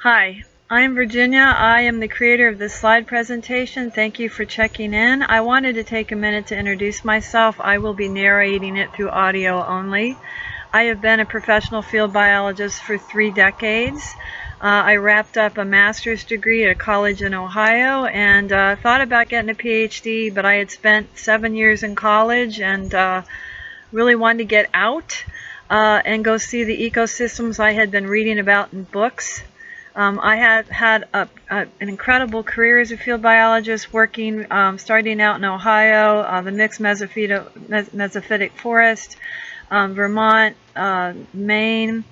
Hi, I'm Virginia. I am the creator of this slide presentation. Thank you for checking in. I wanted to take a minute to introduce myself. I will be narrating it through audio only. I have been a professional field biologist for 3 decades. I wrapped up a master's degree at a college in Ohio and thought about getting a PhD, but I had spent 7 years in college and really wanted to get out and go see the ecosystems I had been reading about in books. I have had an incredible career as a field biologist, working, starting out in Ohio, the mixed mesophytic forest, Vermont, Maine,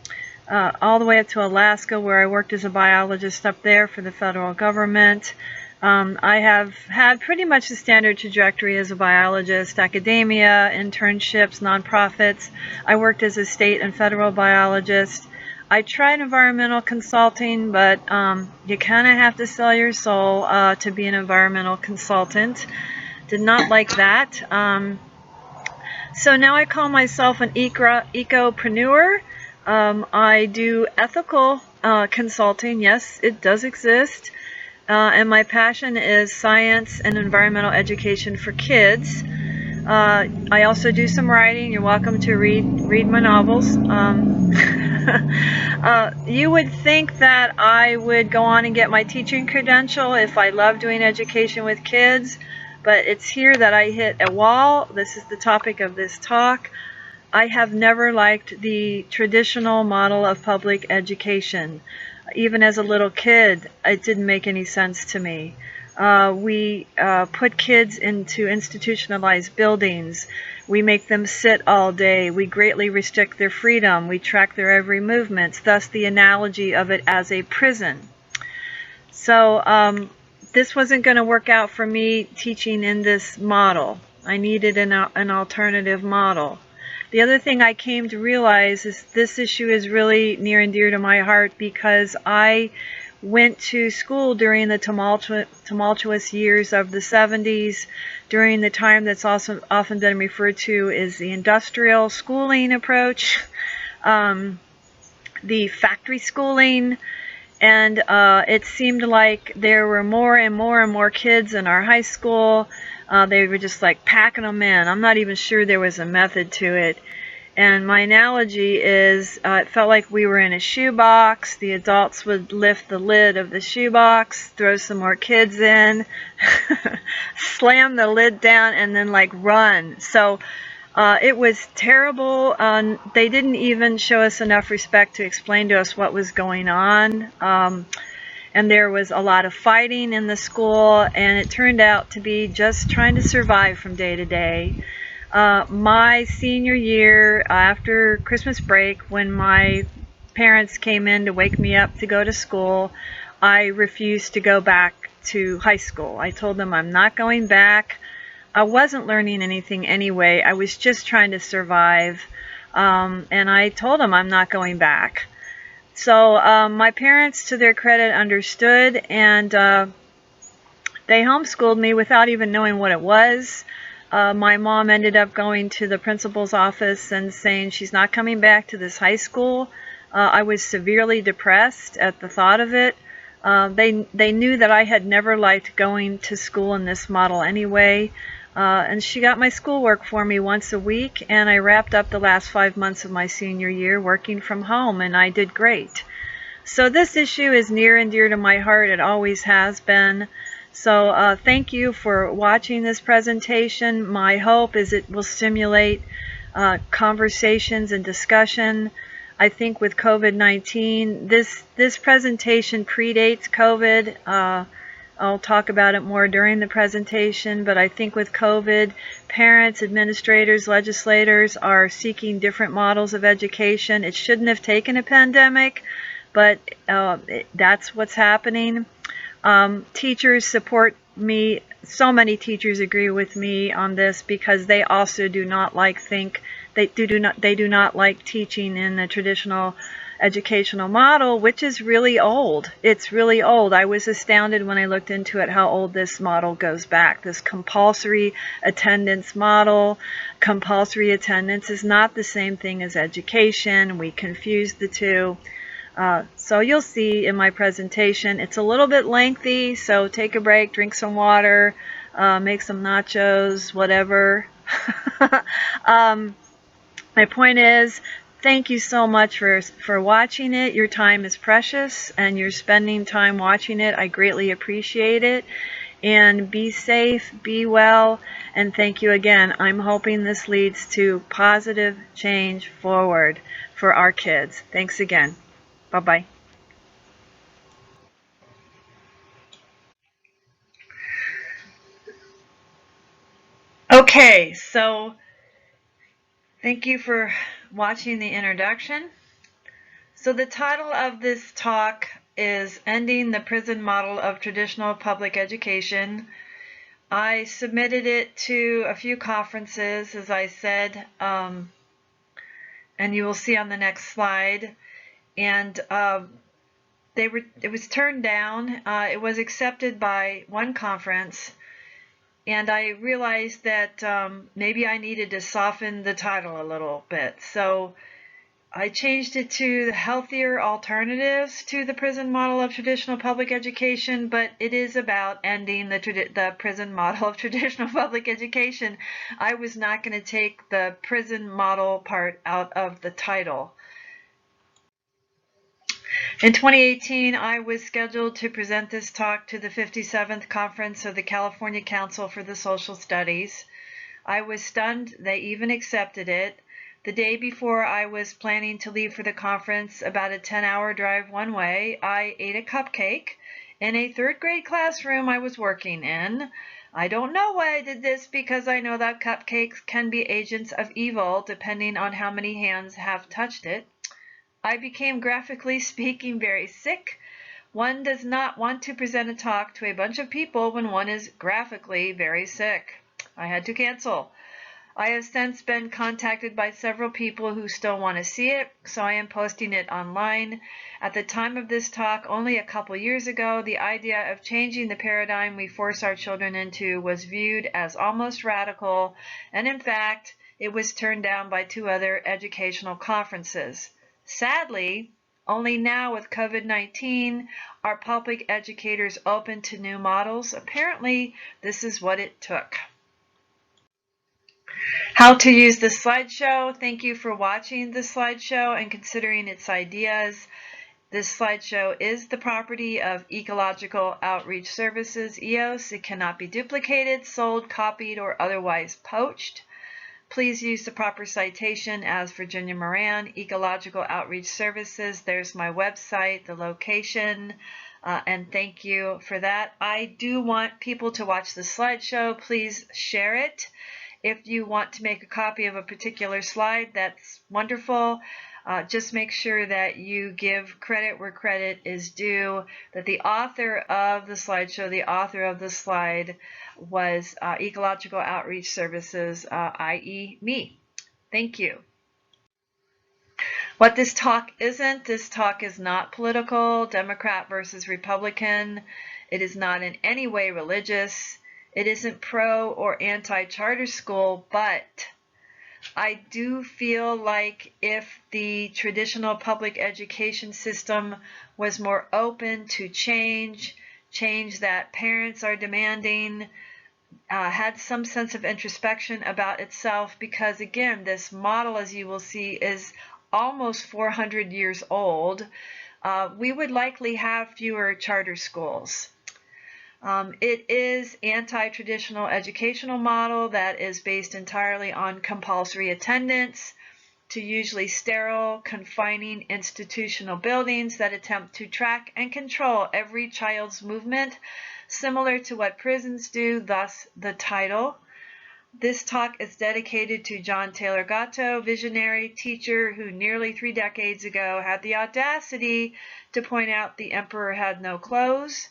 all the way up to Alaska, where I worked as a biologist up there for the federal government. I have had pretty much the standard trajectory as a biologist: academia, internships, nonprofits. I worked as a state and federal biologist. I tried environmental consulting, but you kind of have to sell your soul to be an environmental consultant. Did not like that. So now I call myself an ecopreneur. I do ethical consulting. Yes, it does exist. And my passion is science and environmental education for kids. I also do some writing. You're welcome to read my novels. You would think that I would go on and get my teaching credential if I love doing education with kids, but it's here that I hit a wall. This is the topic of this talk. I have never liked the traditional model of public education. Even as a little kid, it didn't make any sense to me. We put kids into institutionalized buildings. We make them sit all day. We greatly restrict their freedom. We track their every movement, thus the analogy of it as a prison. So this wasn't going to work out for me teaching in this model. I needed an alternative model. The other thing I came to realize is this issue is really near and dear to my heart because I went to school during the tumultuous years of the 70s, during the time that's also often been referred to as the industrial schooling approach, the factory schooling, and it seemed like there were more and more kids in our high school. They were just like packing them in. I'm not even sure there was a method to it. And my analogy is it felt like we were in a shoebox. The adults would lift the lid of the shoebox, throw some more kids in, slam the lid down, and then like run. So it was terrible. They didn't even show us enough respect to explain to us what was going on. And there was a lot of fighting in the school, and it turned out to be just trying to survive from day to day. My senior year, after Christmas break, when my parents came in to wake me up to go to school, I refused to go back to high school. I told them I'm not going back. I wasn't learning anything anyway. I was just trying to survive. And I told them I'm not going back. So my parents, to their credit, understood, and they homeschooled me without even knowing what it was. My mom ended up going to the principal's office and saying she's not coming back to this high school. I was severely depressed at the thought of it. They knew that I had never liked going to school in this model anyway. And she got my schoolwork for me once a week, and I wrapped up the last 5 months of my senior year working from home, and I did great. So this issue is near and dear to my heart. It always has been. So thank you for watching this presentation. My hope is it will stimulate conversations and discussion. I think with COVID-19, this presentation predates COVID. I'll talk about it more during the presentation, but I think with COVID, parents, administrators, legislators are seeking different models of education. It shouldn't have taken a pandemic, but that's what's happening. Teachers support me. So many teachers agree with me on this because they also do not like teaching in the traditional educational model, which is really old. It's really old. I was astounded when I looked into it how old this model goes back. This compulsory attendance model. Compulsory attendance is not the same thing as education. We confuse the two. So you'll see in my presentation, it's a little bit lengthy, so take a break, drink some water, make some nachos, whatever. My point is, thank you so much for watching it. Your time is precious, and you're spending time watching it. I greatly appreciate it. And be safe, be well, and thank you again. I'm hoping this leads to positive change forward for our kids. Thanks again. Bye-bye. Okay, so thank you for watching the introduction. So the title of this talk is Ending the Prison Model of Traditional Public Education. I submitted it to a few conferences, as I said, and you will see on the next slide. And it was turned down. It was accepted by one conference, and I realized that maybe I needed to soften the title a little bit. So I changed it to the healthier alternatives to the prison model of traditional public education, but it is about ending the prison model of traditional public education. I was not going to take the prison model part out of the title. In 2018, I was scheduled to present this talk to the 57th Conference of the California Council for the Social Studies. I was stunned they even accepted it. The day before I was planning to leave for the conference, about a 10-hour drive one way, I ate a cupcake in a third grade classroom I was working in. I don't know why I did this, because I know that cupcakes can be agents of evil depending on how many hands have touched it. I became, graphically speaking, very sick. One does not want to present a talk to a bunch of people when one is graphically very sick. I had to cancel. I have since been contacted by several people who still want to see it, so I am posting it online. At the time of this talk, only a couple years ago, the idea of changing the paradigm we force our children into was viewed as almost radical, and in fact, it was turned down by 2 other educational conferences. Sadly, only now with COVID-19 are public educators open to new models. Apparently, this is what it took. How to use the slideshow. Thank you for watching the slideshow and considering its ideas. This slideshow is the property of Ecological Outreach Services, EOS. It cannot be duplicated, sold, copied, or otherwise poached. Please use the proper citation as Virginia Moran, Ecological Outreach Services. There's my website, the location, and thank you for that. I do want people to watch the slideshow. Please share it. If you want to make a copy of a particular slide, that's wonderful. Just make sure that you give credit where credit is due, that the author of the slideshow, the author of the slide, was Ecological Outreach Services, i.e. me. Thank you. What this talk is not political, Democrat versus Republican. It is not in any way religious. It isn't pro or anti-charter school, but I do feel like if the traditional public education system was more open to change that parents are demanding, had some sense of introspection about itself, because again, this model, as you will see, is almost 400 years old, we would likely have fewer charter schools. It is anti-traditional educational model that is based entirely on compulsory attendance to usually sterile, confining institutional buildings that attempt to track and control every child's movement, similar to what prisons do, thus the title. This talk is dedicated to John Taylor Gatto, visionary teacher who nearly 3 decades ago had the audacity to point out the emperor had no clothes,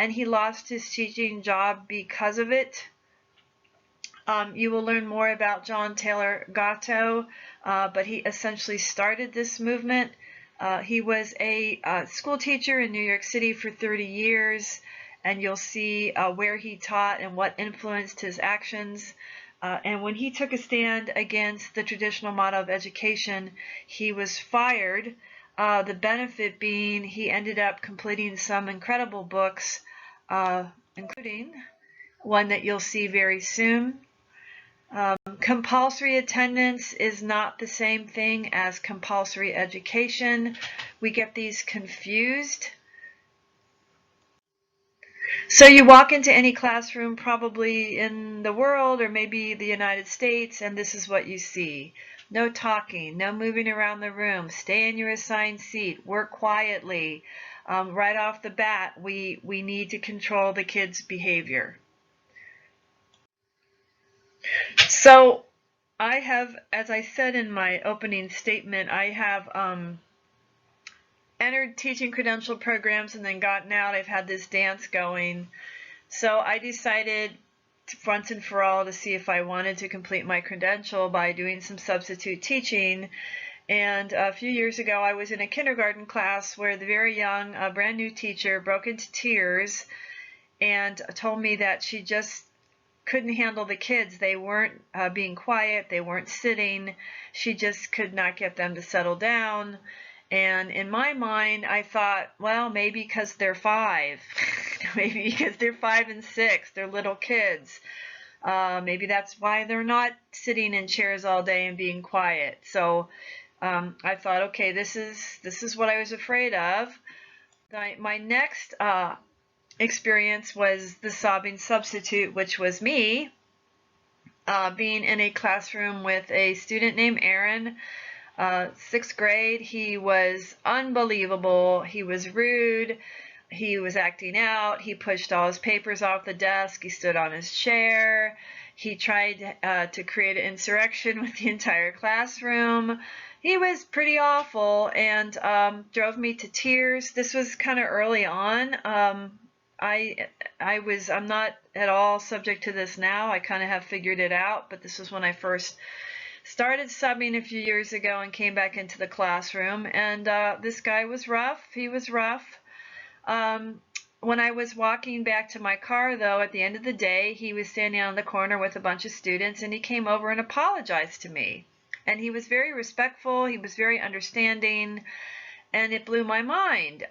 and he lost his teaching job because of it. You will learn more about John Taylor Gatto, but he essentially started this movement. He was a school teacher in New York City for 30 years, and you'll see where he taught and what influenced his actions. And when he took a stand against the traditional model of education, he was fired The benefit being he ended up completing some incredible books, including one that you'll see very soon. Compulsory attendance is not the same thing as compulsory education. We get these confused. So you walk into any classroom probably in the world or maybe the United States, and this is what you see. No talking, no moving around the room, stay in your assigned seat, work quietly. Right off the bat, we need to control the kids' behavior. So I have, as I said in my opening statement, I have entered teaching credential programs and then gotten out. I've had this dance going. So I decided once and for all to see if I wanted to complete my credential by doing some substitute teaching. And a few years ago, I was in a kindergarten class where the very young, brand new teacher broke into tears and told me that she just couldn't handle the kids. They weren't being quiet. They weren't sitting. She just could not get them to settle down. And in my mind, I thought, well, maybe because they're 5. Maybe because they're 5 and 6. They're little kids. Maybe that's why they're not sitting in chairs all day and being quiet. So I thought, okay, this is what I was afraid of. My next experience was the sobbing substitute, which was me being in a classroom with a student named Aaron, 6th grade. He was unbelievable. He was rude. He was acting out. He pushed all his papers off the desk. He stood on his chair. He tried to create an insurrection with the entire classroom. He was pretty awful and drove me to tears. This was kind of early on. I'm not at all subject to this now. I kind of have figured it out, but this was when I first started subbing a few years ago and came back into the classroom. And this guy was rough. He was rough. When I was walking back to my car, though, at the end of the day, he was standing on the corner with a bunch of students, and he came over and apologized to me. And he was very respectful. He was very understanding, and it blew my mind.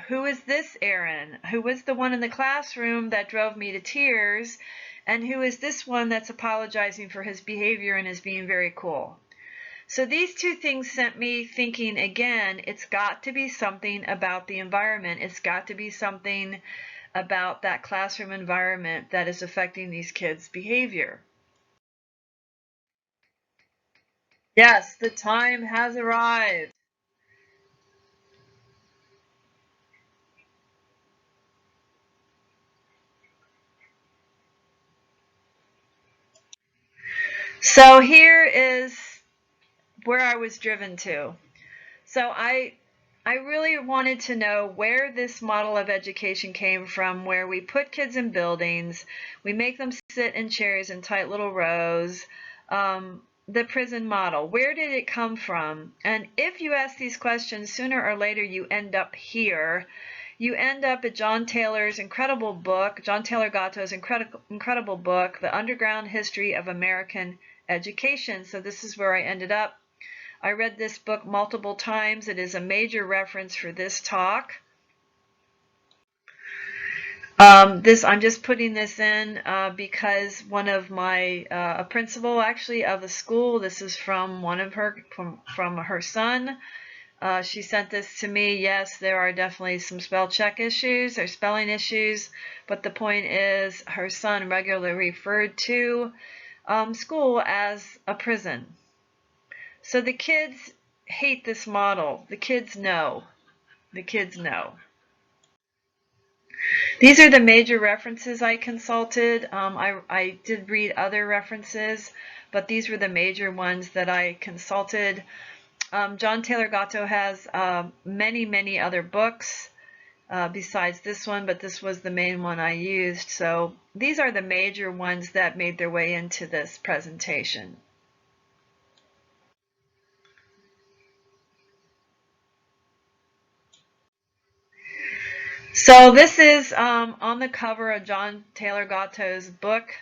Who is this Aaron? Who was the one in the classroom that drove me to tears? And who is this one that's apologizing for his behavior and is being very cool? So these two things sent me thinking again, it's got to be something about the environment. It's got to be something about that classroom environment that is affecting these kids' behavior. Yes, the time has arrived. So here is where I was driven to. So I really wanted to know where this model of education came from, where we put kids in buildings, we make them sit in chairs in tight little rows, the prison model. Where did it come from? And if you ask these questions, sooner or later you end up here. You end up at John Taylor's incredible book, John Taylor Gatto's incredible book, The Underground History of American Education. So this is where I ended up. I read this book multiple times. It is a major reference for this talk. I'm just putting this in because one of my a principal actually of the school. This is from one of her from her son. She sent this to me. Yes, there are definitely some spell check issues or spelling issues, but the point is her son regularly referred to school as a prison. So the kids hate this model. The kids know. The kids know. These are the major references I consulted. I did read other references, but these were the major ones that I consulted. John Taylor Gatto has many, many other books besides this one, but this was the main one I used. So these are the major ones that made their way into this presentation. So this is on the cover of John Taylor Gatto's book.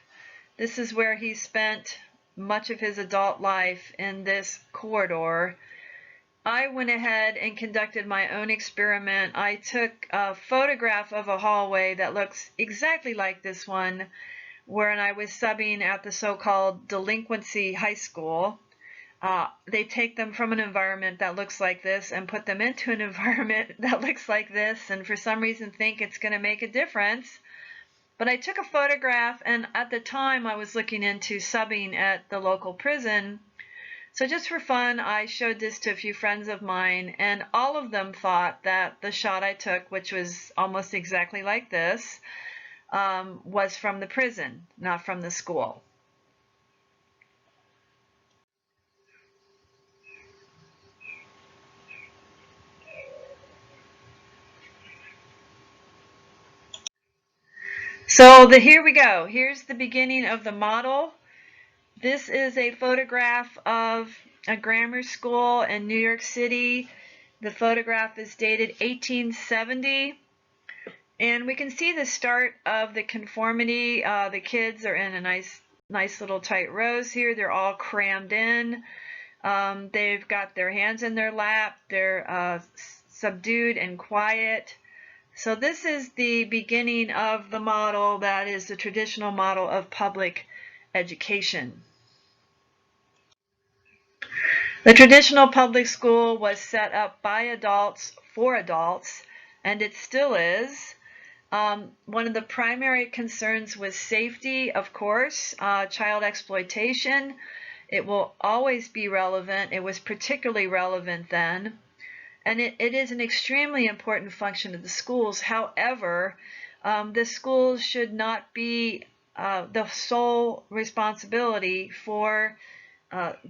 This is where he spent much of his adult life in this corridor. I went ahead and conducted my own experiment. I took a photograph of a hallway that looks exactly like this one, when I was subbing at the so-called delinquency high school. They take them from an environment that looks like this and put them into an environment that looks like this, and for some reason think it's going to make a difference. But I took a photograph, and at the time I was looking into subbing at the local prison. So just for fun, I showed this to a few friends of mine, and all of them thought that the shot I took, which was almost exactly like this, was from the prison, not from the school. So here we go. Here's the beginning of the model. This is a photograph of a grammar school in New York City. The photograph is dated 1870. And we can see the start of the conformity. The kids are in a nice little tight rows here. They're all crammed in. They've got their hands in their lap. They're subdued and quiet. So this is the beginning of the model that is the traditional model of public education. The traditional public school was set up by adults for adults, and it still is. One of the primary concerns was safety, of course, child exploitation. It will always be relevant. It was particularly relevant then. And it is an extremely important function of the schools. However, the schools should not be the sole responsibility for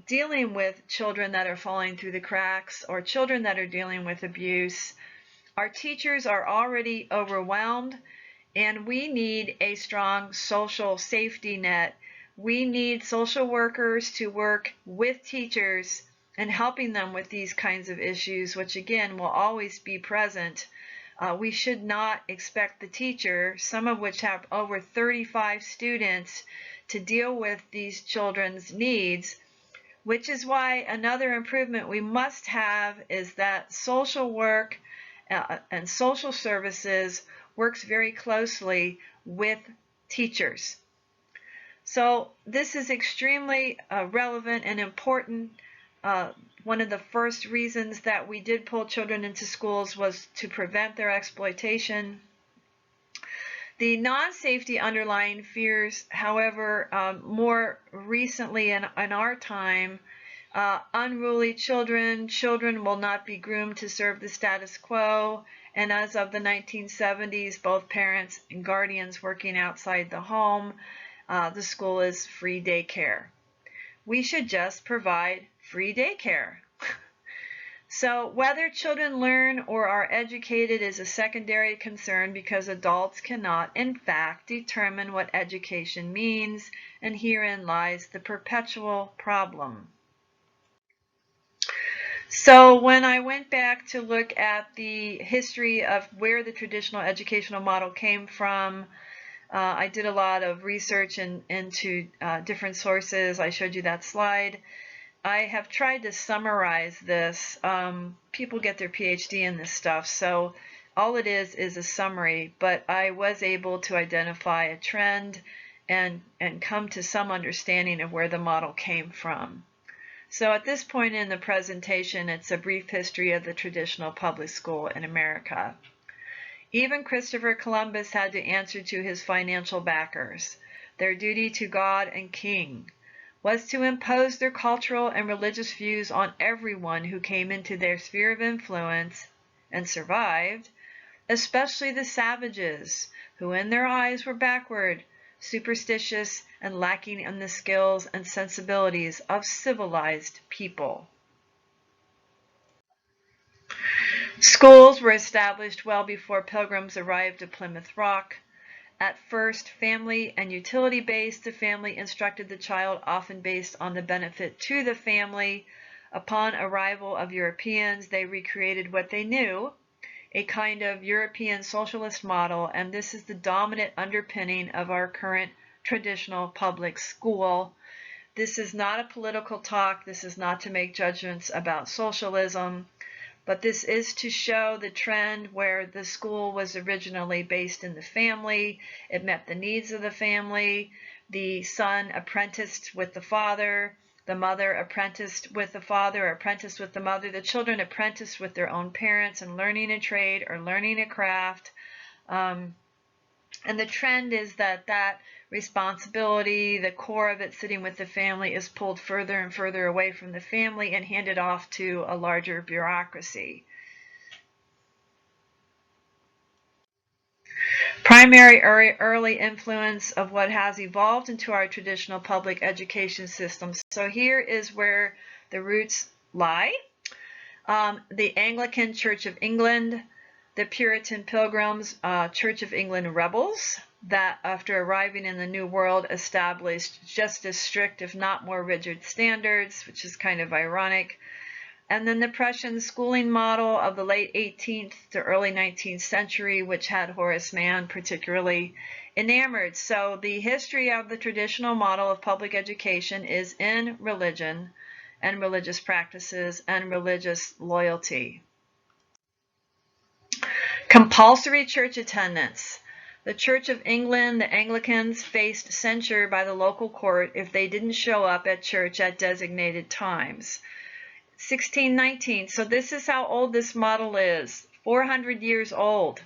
dealing with children that are falling through the cracks or children that are dealing with abuse. Our teachers are already overwhelmed, and we need a strong social safety net. We need social workers to work with teachers and helping them with these kinds of issues, which again will always be present. We should not expect the teacher, some of which have over 35 students, to deal with these children's needs, which is why another improvement we must have is that social work and social services works very closely with teachers. So this is extremely relevant and important. One of the first reasons that we did pull children into schools was to prevent their exploitation. The non-safety underlying fears, however, more recently in our time, unruly children will not be groomed to serve the status quo, and as of the 1970s, both parents and guardians working outside the home, the school is free daycare. We should just provide free daycare. So whether children learn or are educated is a secondary concern because adults cannot, in fact, determine what education means, and herein lies the perpetual problem. So when I went back to look at the history of where the traditional educational model came from, I did a lot of research into different sources. I showed you that slide. I have tried to summarize this. People get their PhD in this stuff, so all it is a summary, but I was able to identify a trend and come to some understanding of where the model came from. So at this point in the presentation, it's a brief history of the traditional public school in America. Even Christopher Columbus had to answer to his financial backers. Their duty to God and King was to impose their cultural and religious views on everyone who came into their sphere of influence and survived, especially the savages, who in their eyes were backward, superstitious, and lacking in the skills and sensibilities of civilized people. Schools were established well before Pilgrims arrived at Plymouth Rock. At first, family and utility-based, the family instructed the child, often based on the benefit to the family. Upon arrival of Europeans, they recreated what they knew, a kind of European socialist model, and this is the dominant underpinning of our current traditional public school. This is not a political talk. This is not to make judgments about socialism, but this is to show the trend where the school was originally based in the family. It met the needs of the family. The son apprenticed with the father. The mother apprenticed with the father, or apprenticed with the mother. The children apprenticed with their own parents and learning a trade or learning a craft. And the trend is that responsibility, the core of it sitting with the family, is pulled further and further away from the family and handed off to a larger bureaucracy. Primary early influence of what has evolved into our traditional public education system. So here is where the roots lie. The Anglican Church of England, the Puritan Pilgrims, Church of England rebels, that after arriving in the New World established just as strict, if not more rigid standards, which is kind of ironic. And then the Prussian schooling model of the late 18th to early 19th century, which had Horace Mann particularly enamored. So the history of the traditional model of public education is in religion and religious practices and religious loyalty. Compulsory church attendance. The Church of England, the Anglicans, faced censure by the local court if they didn't show up at church at designated times. 1619, so this is how old this model is, 400 years old.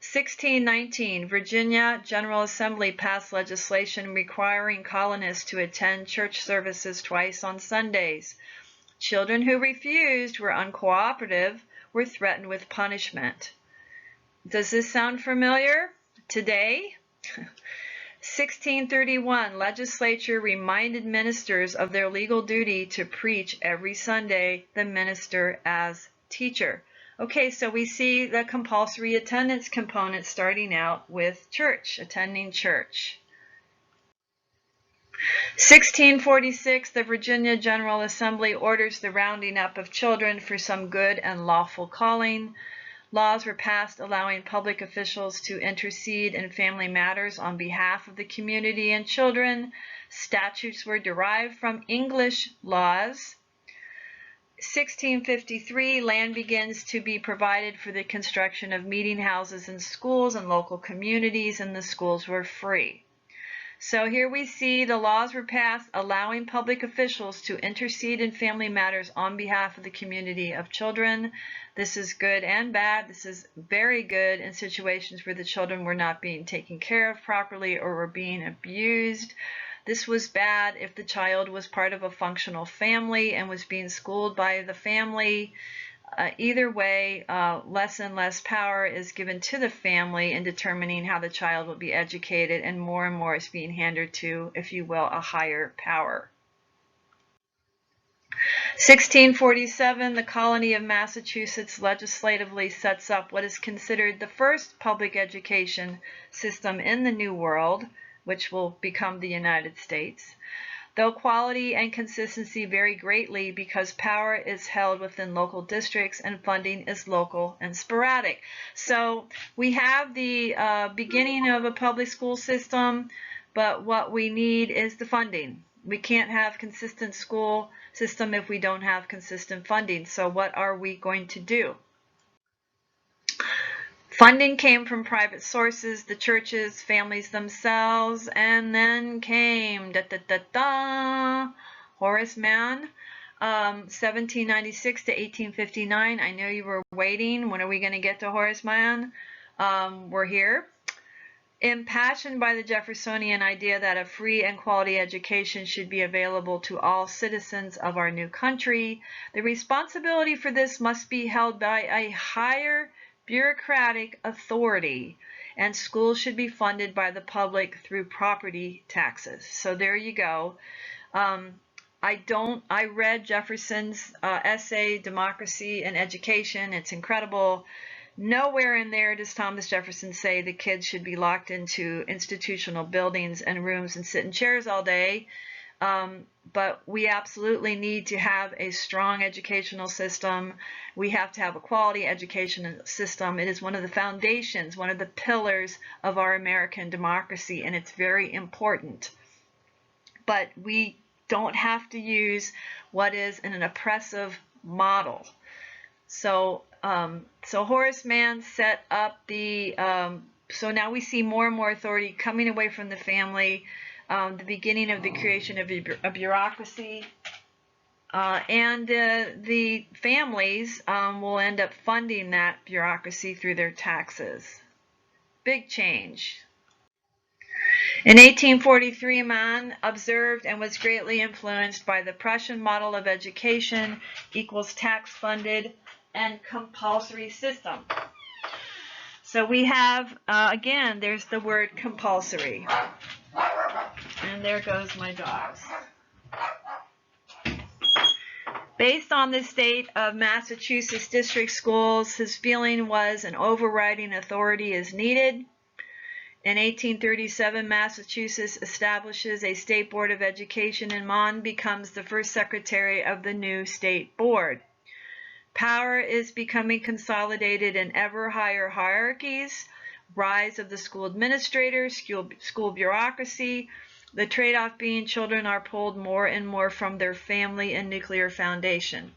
1619, Virginia General Assembly passed legislation requiring colonists to attend church services twice on Sundays. Children who refused, were uncooperative, were threatened with punishment. Does this sound familiar today? 1631, legislature reminded ministers of their legal duty to preach every Sunday, the minister as teacher. Okay, so we see the compulsory attendance component starting out with church, attending church. 1646, the Virginia General Assembly orders the rounding up of children for some good and lawful calling. Laws were passed allowing public officials to intercede in family matters on behalf of the community and children. Statutes were derived from English laws. 1653, land begins to be provided for the construction of meeting houses and schools in local communities, and the schools were free. So here we see the laws were passed allowing public officials to intercede in family matters on behalf of the community of children. This is good and bad. This is very good in situations where the children were not being taken care of properly or were being abused. This was bad if the child was part of a functional family and was being schooled by the family. Either way, less and less power is given to the family in determining how the child will be educated, and more is being handed to, if you will, a higher power. 1647, the colony of Massachusetts legislatively sets up what is considered the first public education system in the New World, which will become the United States. Though quality and consistency vary greatly because power is held within local districts and funding is local and sporadic. So we have the beginning of a public school system, but what we need is the funding. We can't have consistent school system if we don't have consistent funding. So what are we going to do? Funding came from private sources, the churches, families themselves, and then came Horace Mann, 1796 to 1859. I know you were waiting. When are we going to get to Horace Mann? We're here. Impassioned by the Jeffersonian idea that a free and quality education should be available to all citizens of our new country, the responsibility for this must be held by a higher bureaucratic authority, and schools should be funded by the public through property taxes. So there you go. I read Jefferson's essay, Democracy and Education. It's incredible. Nowhere in there does Thomas Jefferson say the kids should be locked into institutional buildings and rooms and sit in chairs all day. But we absolutely need to have a strong educational system. We have to have a quality education system. It is one of the foundations, one of the pillars of our American democracy, and it's very important. But we don't have to use what is an oppressive model. So Horace Mann set up the, so now we see more and more authority coming away from the family, the beginning of the creation of a bureaucracy, and the families will end up funding that bureaucracy through their taxes. Big change. In 1843, Mann observed and was greatly influenced by the Prussian model of education equals tax-funded and compulsory system. So we have, again, there's the word compulsory. And there goes my dogs. Based on the state of Massachusetts district schools, his feeling was an overriding authority is needed. In 1837, Massachusetts establishes a state board of education, and Mann becomes the first secretary of the new state board. Power is becoming consolidated in ever higher hierarchies, rise of the school administrator, school bureaucracy, the trade-off being children are pulled more and more from their family and nuclear foundation.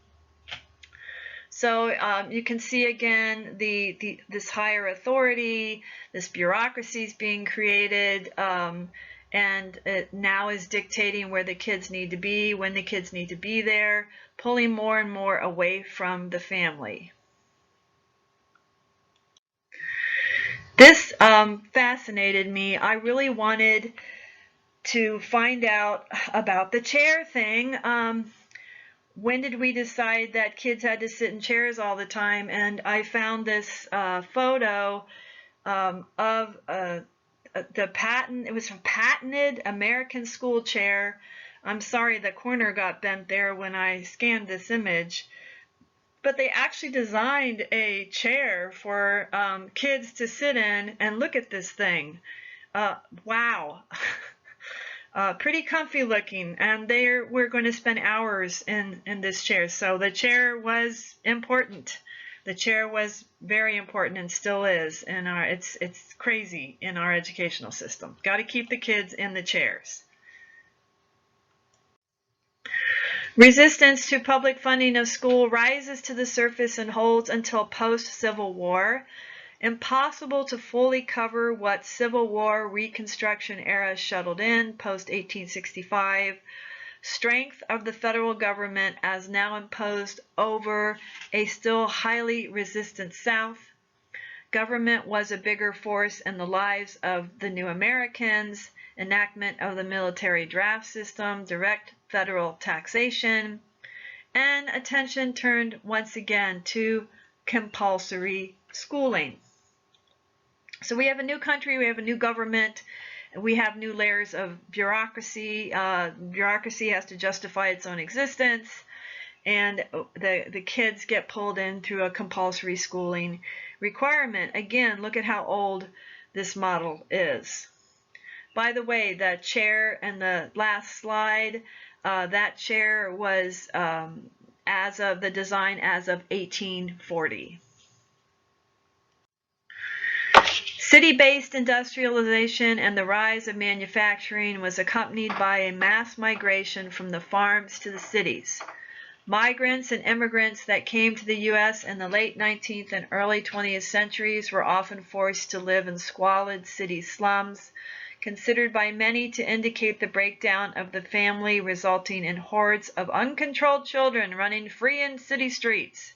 So you can see again this higher authority, this bureaucracy is being created, and it now is dictating where the kids need to be, when the kids need to be there, pulling more and more away from the family. This fascinated me. I really wanted to find out about the chair thing. When did we decide that kids had to sit in chairs all the time? And I found this photo of the patent. It was a patented American school chair. I'm sorry, the corner got bent there when I scanned this image. But they actually designed a chair for kids to sit in, and look at this thing. Wow. Pretty comfy looking, and we're going to spend hours in this chair. So the chair was important. The chair was very important and still is. And it's crazy in our educational system. Got to keep the kids in the chairs. Resistance to public funding of school rises to the surface and holds until post-Civil War. Impossible to fully cover what Civil War Reconstruction era shuttled in post-1865. Strength of the federal government as now imposed over a still highly resistant South. Government was a bigger force in the lives of the new Americans. Enactment of the military draft system, direct federal taxation, and attention turned once again to compulsory schooling. So we have a new country, we have a new government, we have new layers of bureaucracy. Bureaucracy has to justify its own existence, and the kids get pulled in through a compulsory schooling requirement. Again, look at how old this model is. By the way, the chair in the last slide, that chair was as of the design as of 1840. City-based industrialization and the rise of manufacturing was accompanied by a mass migration from the farms to the cities. Migrants and immigrants that came to the U.S. in the late 19th and early 20th centuries were often forced to live in squalid city slums, considered by many to indicate the breakdown of the family, resulting in hordes of uncontrolled children running free in city streets.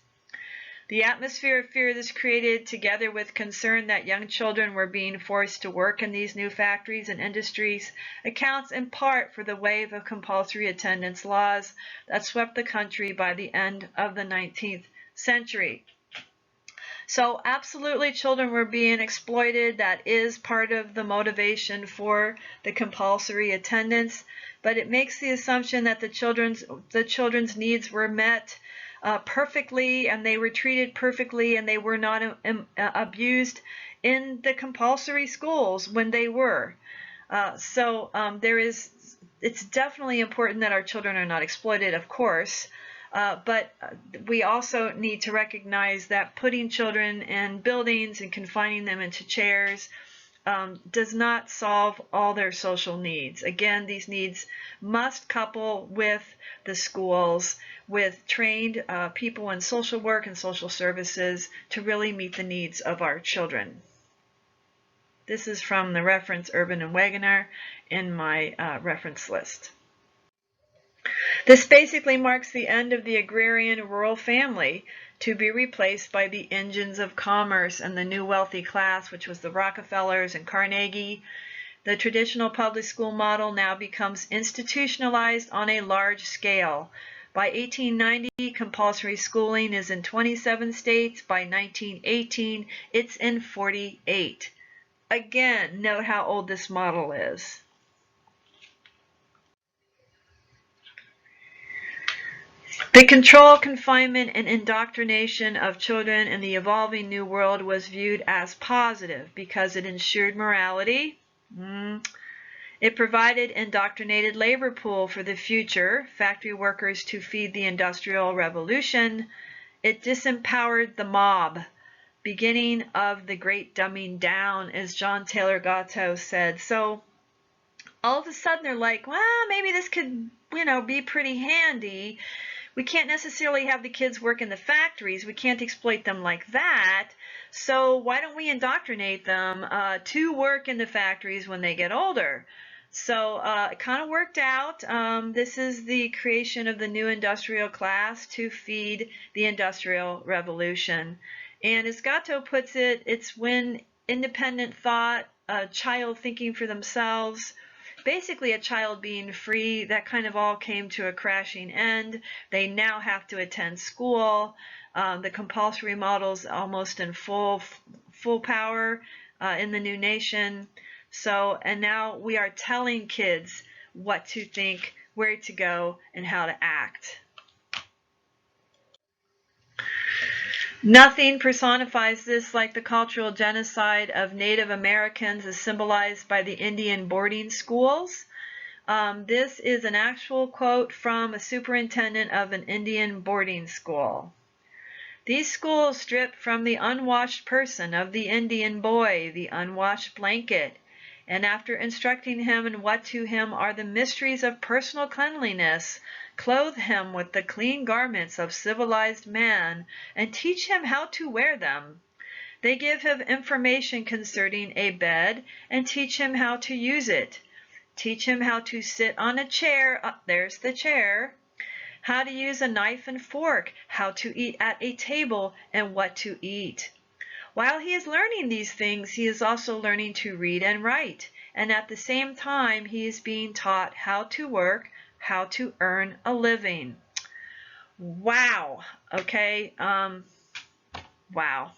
The atmosphere of fear this created, together with concern that young children were being forced to work in these new factories and industries, accounts in part for the wave of compulsory attendance laws that swept the country by the end of the 19th century. So absolutely children were being exploited. That is part of the motivation for the compulsory attendance, but it makes the assumption that the children's needs were met perfectly, and they were treated perfectly, and they were not abused in the compulsory schools when they were. It's definitely important that our children are not exploited, of course, but we also need to recognize that putting children in buildings and confining them into chairs does not solve all their social needs. Again, these needs must couple with the schools, with trained people in social work and social services to really meet the needs of our children. This is from the reference Urban and Wegener in my reference list. This basically marks the end of the agrarian rural family, to be replaced by the engines of commerce and the new wealthy class, which was the Rockefellers and Carnegie. The traditional public school model now becomes institutionalized on a large scale. By 1890, compulsory schooling is in 27 states. By 1918, it's in 48. Again, note how old this model is. The control, confinement, and indoctrination of children in the evolving New World was viewed as positive because it ensured morality. It provided indoctrinated labor pool for the future, factory workers to feed the Industrial Revolution. It disempowered the mob, beginning of the great dumbing down, as John Taylor Gatto said. So all of a sudden they're like, well, maybe this could, be pretty handy. We can't necessarily have the kids work in the factories. We can't exploit them like that. So why don't we indoctrinate them to work in the factories when they get older? So it kind of worked out. This is the creation of the new industrial class to feed the Industrial Revolution. And as Gatto puts it, it's when independent thought, a child thinking for themselves, basically a child being free, that kind of all came to a crashing end. They now have to attend school. The compulsory model's almost in full power in the new nation. So, and now we are telling kids what to think, where to go, and how to act. Nothing personifies this like the cultural genocide of Native Americans as symbolized by the Indian boarding schools. This is an actual quote from a superintendent of an Indian boarding school. These schools strip from the unwashed person of the Indian boy the unwashed blanket, and after instructing him in what to him are the mysteries of personal cleanliness, clothe him with the clean garments of civilized man, and teach him how to wear them. They give him information concerning a bed, and teach him how to use it. Teach him how to sit on a chair, there's the chair, how to use a knife and fork, how to eat at a table, and what to eat. While he is learning these things, he is also learning to read and write, and at the same time he is being taught how to work, how to earn a living. Wow. Okay. Wow.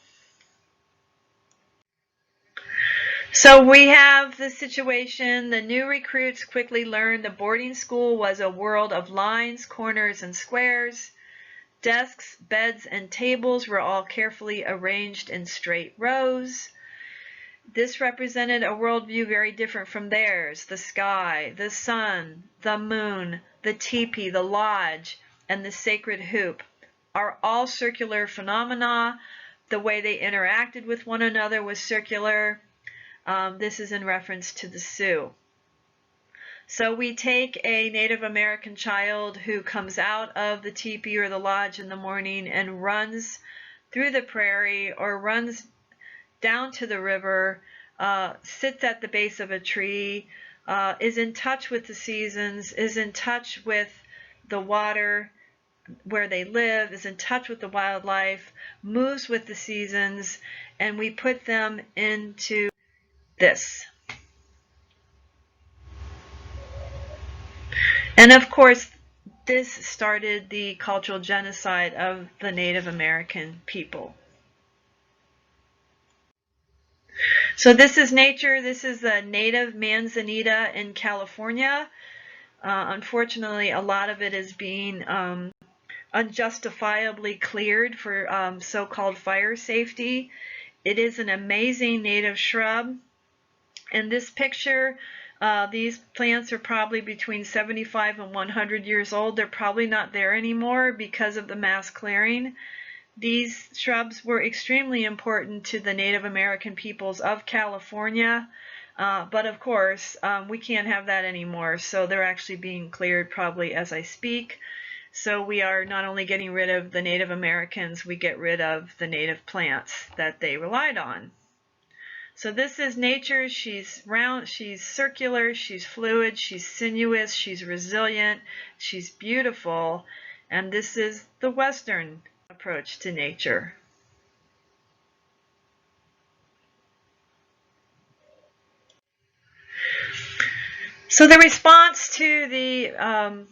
So we have the situation. The new recruits quickly learned the boarding school was a world of lines, corners, and squares. Desks, beds, and tables were all carefully arranged in straight rows. This represented a worldview very different from theirs. The sky, the sun, the moon, the teepee, the lodge, and the sacred hoop are all circular phenomena. The way they interacted with one another was circular. This is in reference to the Sioux. So we take a Native American child who comes out of the teepee or the lodge in the morning and runs through the prairie or runs down to the river, sits at the base of a tree, is in touch with the seasons, is in touch with the water where they live, is in touch with the wildlife, moves with the seasons, and we put them into this. And of course, this started the cultural genocide of the Native American people. So this is nature. This is the native manzanita in California. Unfortunately, a lot of it is being unjustifiably cleared for so-called fire safety. It is an amazing native shrub. In this picture, these plants are probably between 75 and 100 years old. They're probably not there anymore because of the mass clearing. These shrubs were extremely important to the Native American peoples of California, but of course we can't have that anymore, so they're actually being cleared probably as I speak. So we are not only getting rid of the Native Americans, we get rid of the native plants that they relied on. So this is nature. She's round, she's circular, she's fluid, she's sinuous, she's resilient, she's beautiful, and this is the Western approach to nature. So the response to the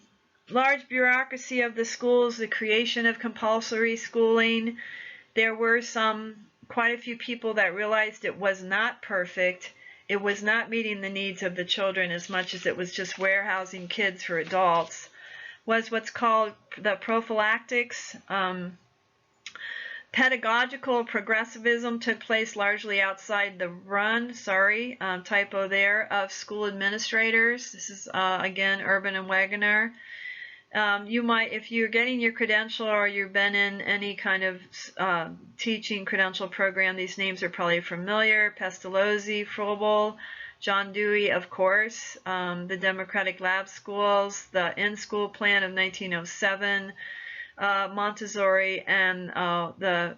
large bureaucracy of the schools, the creation of compulsory schooling, there were quite a few people that realized it was not perfect. It was not meeting the needs of the children as much as it was just warehousing kids for adults. Was what's called the prophylactics. Pedagogical progressivism took place largely outside the run, typo there, of school administrators. This is, again, Urban and Wegener. You might, if you're getting your credential or you've been in any kind of teaching credential program, these names are probably familiar. Pestalozzi, Froebel, John Dewey, of course, the Democratic Lab Schools, the In-School Plan of 1907, Montessori, and the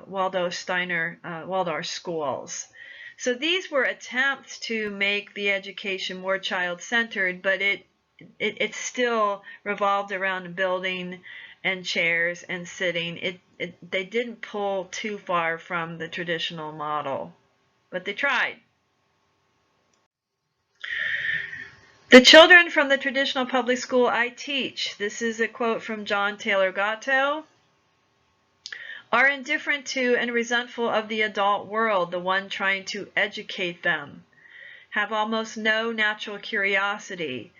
Waldorf schools. So these were attempts to make the education more child-centered, but it still revolved around building and chairs and sitting. They didn't pull too far from the traditional model, but they tried. The children from the traditional public school I teach, this is a quote from John Taylor Gatto, are indifferent to and resentful of the adult world, the one trying to educate them, have almost no natural curiosity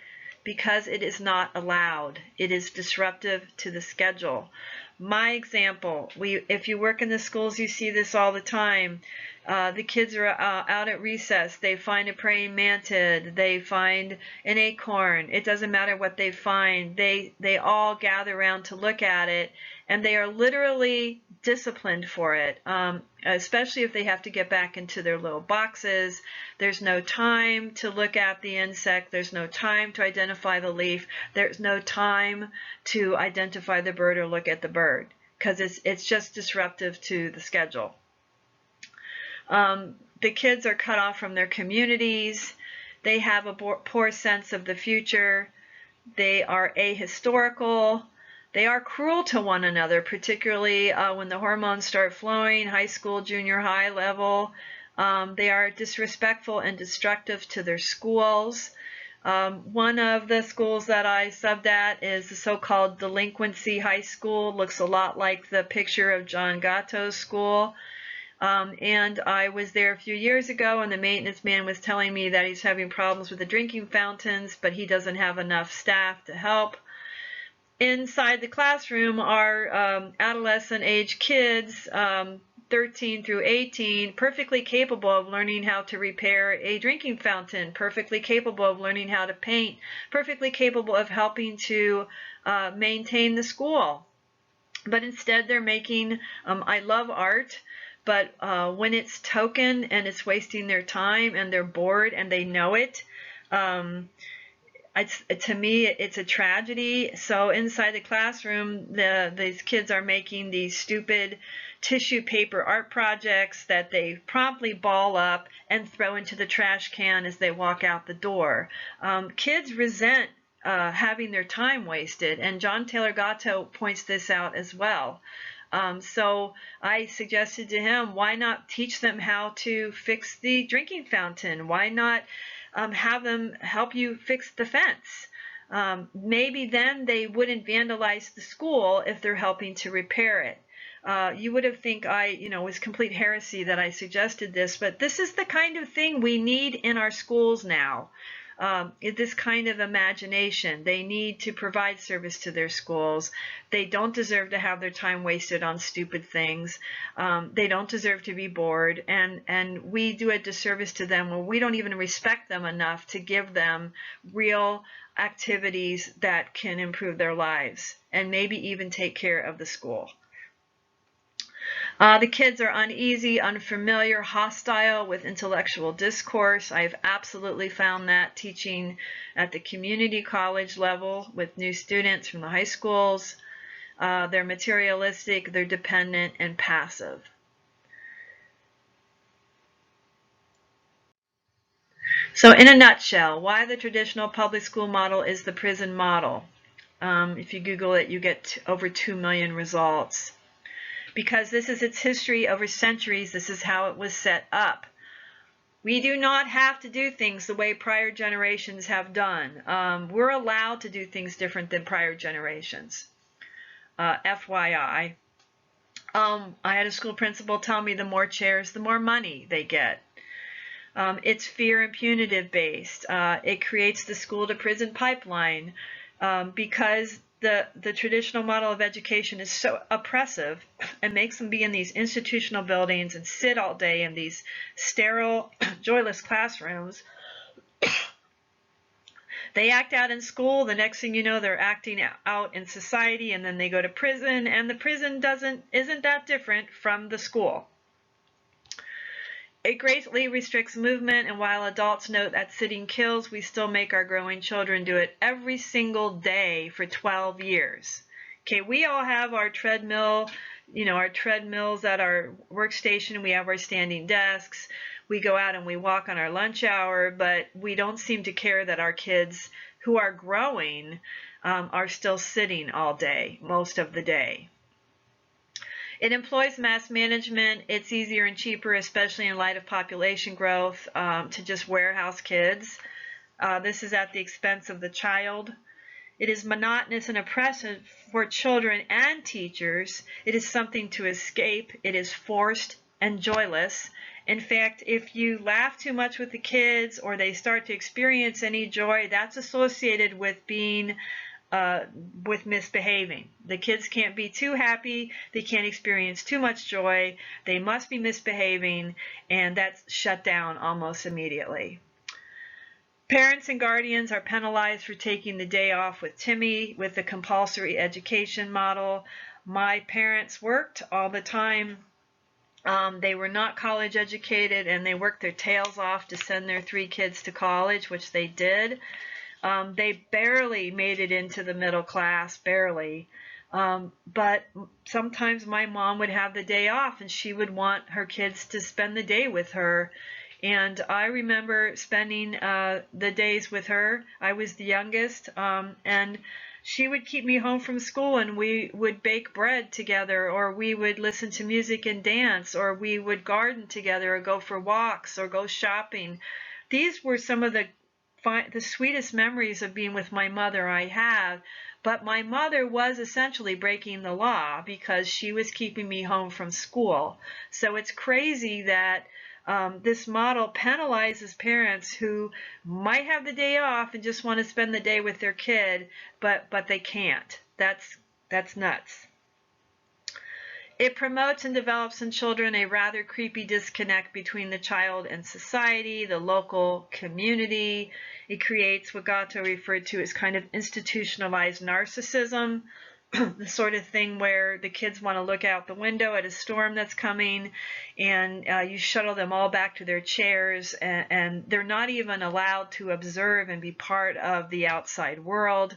because it is not allowed. It is disruptive to the schedule. My example, if you work in the schools, you see this all the time. The kids are out at recess. They find a praying mantid. They find an acorn. It doesn't matter what they find. They all gather around to look at it, and they are literally disciplined for it, especially if they have to get back into their little boxes. There's no time to look at the insect. There's no time to identify the leaf. There's no time to identify the bird or look at the bird, because it's just disruptive to the schedule. The kids are cut off from their communities. They have a poor sense of the future. They are ahistorical. They are cruel to one another, particularly when the hormones start flowing, high school, junior high level. They are disrespectful and destructive to their schools. One of the schools that I subbed at is the so-called delinquency high school. Looks a lot like the picture of John Gatto's school. And I was there a few years ago, and the maintenance man was telling me that he's having problems with the drinking fountains, but he doesn't have enough staff to help. Inside the classroom are adolescent age kids, 13 through 18, perfectly capable of learning how to repair a drinking fountain, perfectly capable of learning how to paint, perfectly capable of helping to maintain the school. But instead they're making, I love art, but when it's token and it's wasting their time and they're bored and they know it, to me, it's a tragedy. So inside the classroom, these kids are making these stupid tissue paper art projects that they promptly ball up and throw into the trash can as they walk out the door. Kids resent having their time wasted, and John Taylor Gatto points this out as well. So I suggested to him, why not teach them how to fix the drinking fountain? Why not have them help you fix the fence? Maybe then they wouldn't vandalize the school if they're helping to repair it. You would have think it was complete heresy that I suggested this, but this is the kind of thing we need in our schools now. This kind of imagination. They need to provide service to their schools. They don't deserve to have their time wasted on stupid things. They don't deserve to be bored, and we do a disservice to them when we don't even respect them enough to give them real activities that can improve their lives and maybe even take care of the school. The kids are uneasy, unfamiliar, hostile with intellectual discourse. I've absolutely found that teaching at the community college level with new students from the high schools. They're materialistic, they're dependent, and passive. So in a nutshell, why the traditional public school model is the prison model. If you Google it, you get over 2 million results. Because this is its history over centuries, this is how it was set up. We do not have to do things the way prior generations have done. We're allowed to do things different than prior generations. FYI. I had a school principal tell me the more chairs, the more money they get. It's fear and punitive based. It creates the school to prison pipeline because the traditional model of education is so oppressive and makes them be in these institutional buildings and sit all day in these sterile, joyless classrooms. They act out in school, the next thing you know, they're acting out in society, and then they go to prison, and the prison isn't that different from the school. It greatly restricts movement, and while adults note that sitting kills, we still make our growing children do it every single day for 12 years. Okay, we all have our treadmill, our treadmills at our workstation. We have our standing desks. We go out and we walk on our lunch hour, but we don't seem to care that our kids who are growing are still sitting all day, most of the day. It employs mass management. It's easier and cheaper, especially in light of population growth, to just warehouse kids. This is at the expense of the child. It is monotonous and oppressive for children and teachers. It is something to escape. It is forced and joyless. In fact, if you laugh too much with the kids or they start to experience any joy, that's associated with being with misbehaving. The kids can't be too happy, they can't experience too much joy, they must be misbehaving, and that's shut down almost immediately. Parents and guardians are penalized for taking the day off with Timmy with the compulsory education model. My parents worked all the time. They were not college educated, and they worked their tails off to send their 3 kids to college, which they did. They barely made it into the middle class, barely. But sometimes my mom would have the day off and she would want her kids to spend the day with her. And I remember spending the days with her. I was the youngest, and she would keep me home from school, and we would bake bread together, or we would listen to music and dance, or we would garden together, or go for walks, or go shopping. These were some of the sweetest memories of being with my mother I have, but my mother was essentially breaking the law because she was keeping me home from school. So it's crazy that this model penalizes parents who might have the day off and just want to spend the day with their kid, but they can't. That's nuts. It promotes and develops in children a rather creepy disconnect between the child and society, the local community. It creates what Gatto referred to as kind of institutionalized narcissism, the sort of thing where the kids want to look out the window at a storm that's coming, and you shuttle them all back to their chairs, and they're not even allowed to observe and be part of the outside world.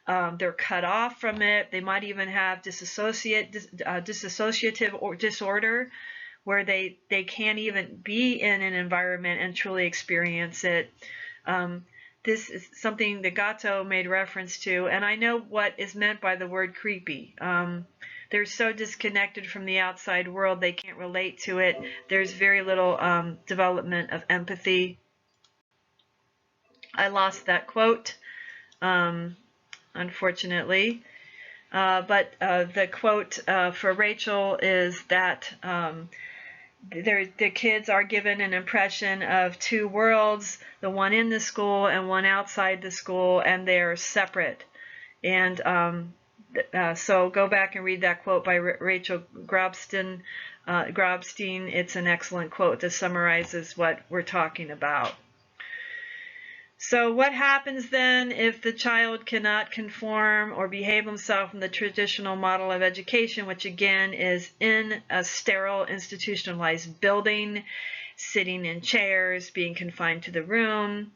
They're cut off from it. They might even have dissociative or disorder, where they can't even be in an environment and truly experience it. This is something that Gatto made reference to, and I know what is meant by the word creepy. They're so disconnected from the outside world, they can't relate to it. There's very little development of empathy. I lost that quote, unfortunately. But the quote for Rachel is that the kids are given an impression of 2 worlds, the one in the school and one outside the school, and they're separate. And so go back and read that quote by Rachel Grobstein. It's an excellent quote that summarizes what we're talking about. So what happens then if the child cannot conform or behave himself in the traditional model of education, which again is in a sterile institutionalized building, sitting in chairs, being confined to the room?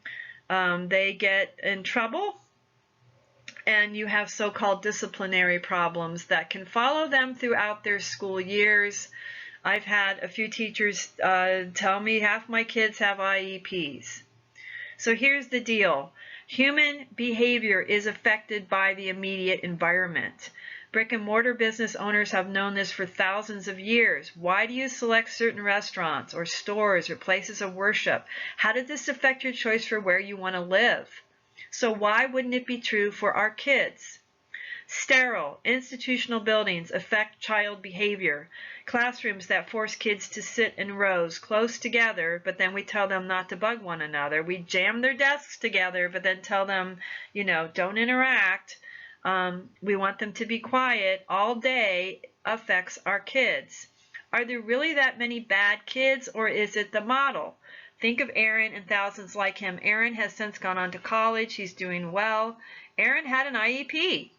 They get in trouble, and you have so-called disciplinary problems that can follow them throughout their school years. I've had a few teachers tell me half my kids have IEPs. So here's the deal. Human behavior is affected by the immediate environment. Brick and mortar business owners have known this for thousands of years. Why do you select certain restaurants or stores or places of worship? How did this affect your choice for where you want to live? So why wouldn't it be true for our kids? Sterile, institutional buildings affect child behavior. Classrooms that force kids to sit in rows close together, but then we tell them not to bug one another. We jam their desks together, but then tell them, don't interact. We want them to be quiet all day, affects our kids. Are there really that many bad kids, or is it the model? Think of Aaron and thousands like him. Aaron has since gone on to college. He's doing well. Aaron had an IEP.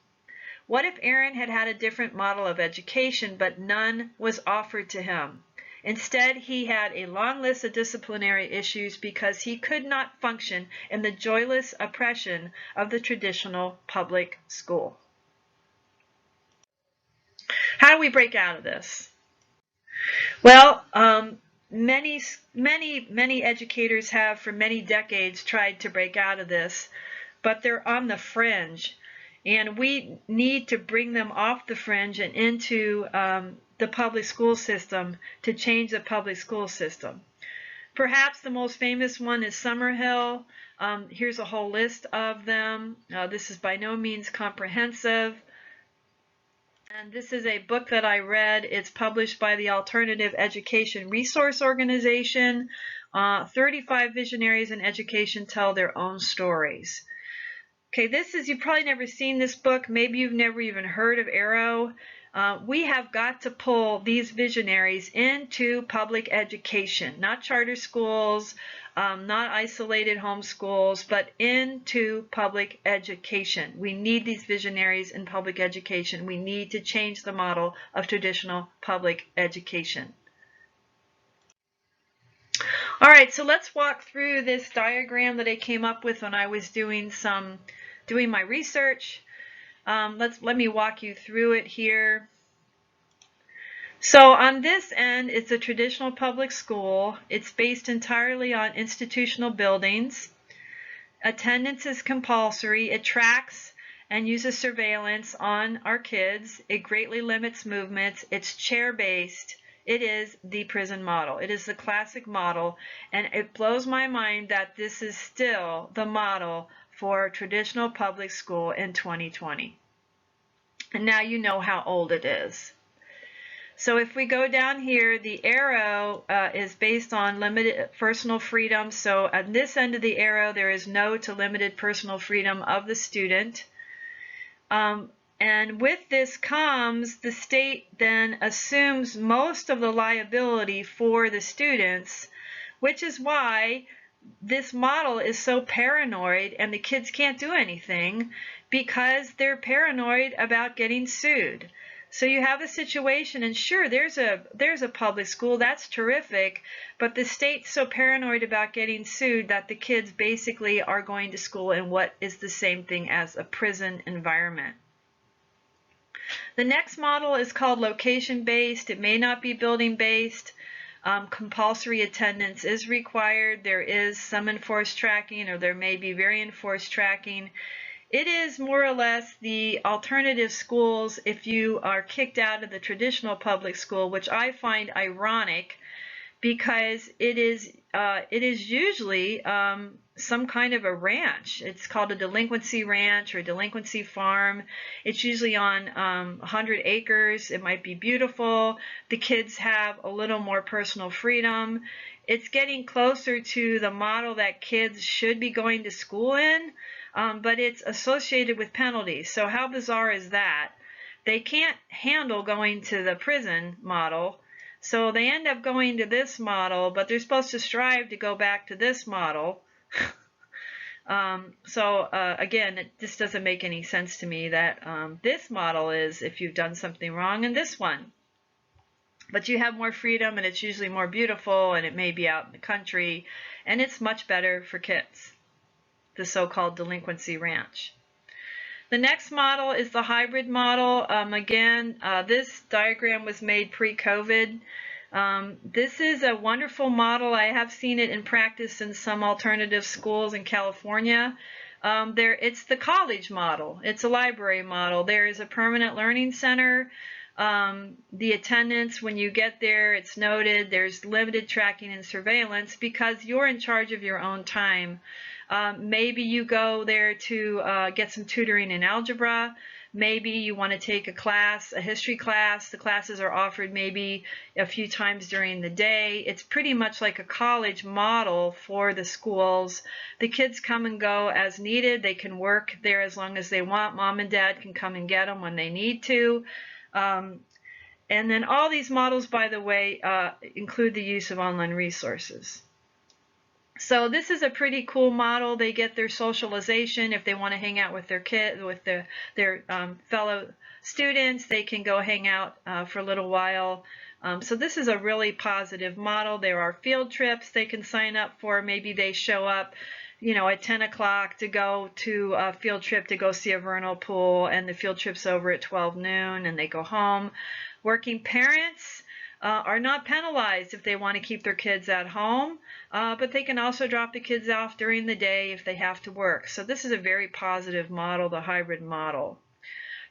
What if Aaron had had a different model of education, but none was offered to him? Instead, he had a long list of disciplinary issues because he could not function in the joyless oppression of the traditional public school. How do we break out of this? Well, many educators have for many decades tried to break out of this, but they're on the fringe. And we need to bring them off the fringe and into the public school system to change the public school system. Perhaps the most famous one is Summerhill. Here's a whole list of them. This is by no means comprehensive. And this is a book that I read. It's published by the Alternative Education Resource Organization. 35 visionaries in education tell their own stories. Okay, you've probably never seen this book. Maybe you've never even heard of Arrow. We have got to pull these visionaries into public education, not charter schools, not isolated homeschools, but into public education. We need these visionaries in public education. We need to change the model of traditional public education. All right, so let's walk through this diagram that I came up with when I was doing my research. Let me walk you through it here. So on this end, it's a traditional public school. It's based entirely on institutional buildings. Attendance is compulsory. It tracks and uses surveillance on our kids. It greatly limits movements. It's chair-based. It is the prison model. It is the classic model, and it blows my mind that this is still the model for traditional public school in 2020. And now you know how old it is. So if we go down here, the arrow is based on limited personal freedom. So at this end of the arrow, there is no to limited personal freedom of the student. And with this comes, the state then assumes most of the liability for the students, which is why this model is so paranoid and the kids can't do anything because they're paranoid about getting sued. So you have a situation, and sure, there's a public school, that's terrific, but the state's so paranoid about getting sued that the kids basically are going to school in what is the same thing as a prison environment. The next model is called location-based. It may not be building-based. Compulsory attendance is required. There is some enforced tracking, or there may be very enforced tracking. It is more or less the alternative schools if you are kicked out of the traditional public school, which I find ironic because it is usually some kind of a ranch. It's called a delinquency ranch or a delinquency farm. It's usually on 100 acres. It might be beautiful. The kids have a little more personal freedom. It's getting closer to the model that kids should be going to school in, but it's associated with penalties. So how bizarre is that? They can't handle going to the prison model, so they end up going to this model, but they're supposed to strive to go back to this model. Again, this doesn't make any sense to me that this model is if you've done something wrong in this one. But you have more freedom, and it's usually more beautiful, and it may be out in the country, and it's much better for kids, the so-called delinquency ranch. The next model is the hybrid model. This diagram was made pre-COVID. This is a wonderful model. I have seen it in practice in some alternative schools in California. It's the college model. It's a library model. There is a permanent learning center. The attendance, when you get there, it's noted. There's limited tracking and surveillance because you're in charge of your own time. Maybe you go there to get some tutoring in algebra. Maybe you want to take a class, a history class. The classes are offered maybe a few times during the day. It's pretty much like a college model for the schools. The kids come and go as needed. They can work there as long as they want. Mom and dad can come and get them when they need to. And then all these models, by the way, include the use of online resources. So this is a pretty cool model. They get their socialization. If they want to hang out with their fellow students, they can go hang out for a little while. So this is a really positive model. There are field trips they can sign up for. Maybe they show up, at 10 o'clock to go to a field trip to go see a vernal pool, and the field trip's over at 12 noon, and they go home. Working parents are not penalized if they want to keep their kids at home, but they can also drop the kids off during the day if they have to work. So this is a very positive model, the hybrid model.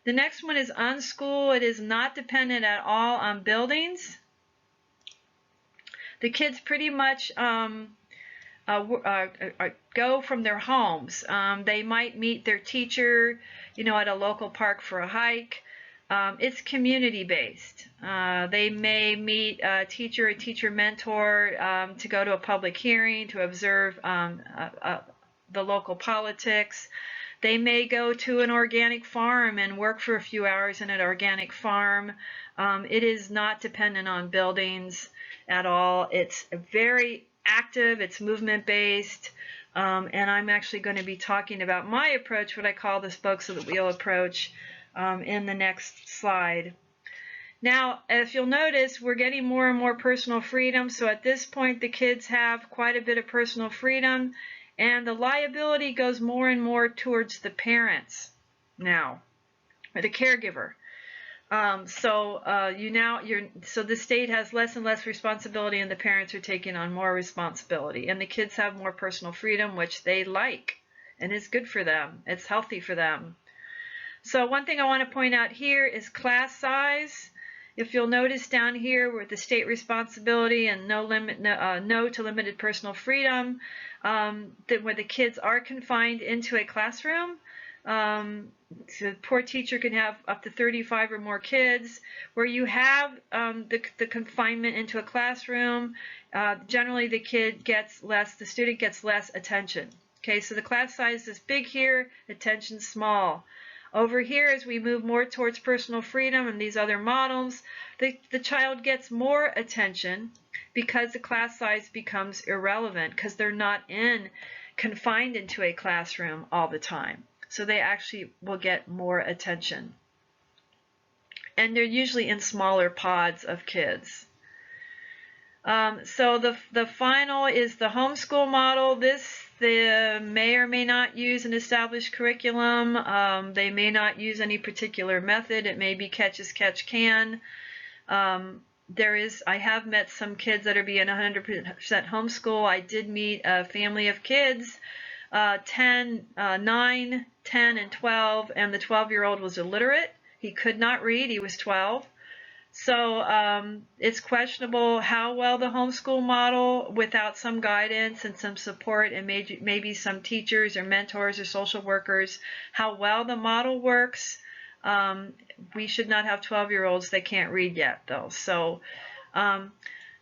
The next one is unschool. It is not dependent at all on buildings. The kids pretty much go from their homes. They might meet their teacher, at a local park for a hike. It's community-based. They may meet a teacher mentor to go to a public hearing, to observe the local politics. They may go to an organic farm and work for a few hours in an organic farm. It is not dependent on buildings at all. It's very active, it's movement-based, and I'm actually going to be talking about my approach, what I call the spokes of the wheel approach, in the next slide. Now, if you'll notice, we're getting more and more personal freedom. So at this point, the kids have quite a bit of personal freedom, and the liability goes more and more towards the parents now, or the caregiver. So the state has less and less responsibility, and the parents are taking on more responsibility, and the kids have more personal freedom, which they like, and is good for them. It's healthy for them. So one thing I want to point out here is class size. If you'll notice down here with the state responsibility and no to limited personal freedom, that where the kids are confined into a classroom, the poor teacher can have up to 35 or more kids. Where you have the confinement into a classroom, generally the student gets less attention. Okay, so the class size is big here, attention small. Over here, as we move more towards personal freedom and these other models, the child gets more attention because the class size becomes irrelevant, because they're not confined into a classroom all the time. So they actually will get more attention. And they're usually in smaller pods of kids. So the final is the homeschool model. They may or may not use an established curriculum. They may not use any particular method. It may be catch as catch can. I have met some kids that are being 100% homeschool. I did meet a family of kids, 9, 10, and 12, and the 12-year-old was illiterate. He could not read. He was 12. So it's questionable how well the homeschool model, without some guidance and some support and maybe some teachers or mentors or social workers, how well the model works. We should not have 12-year-olds that can't read yet, though. So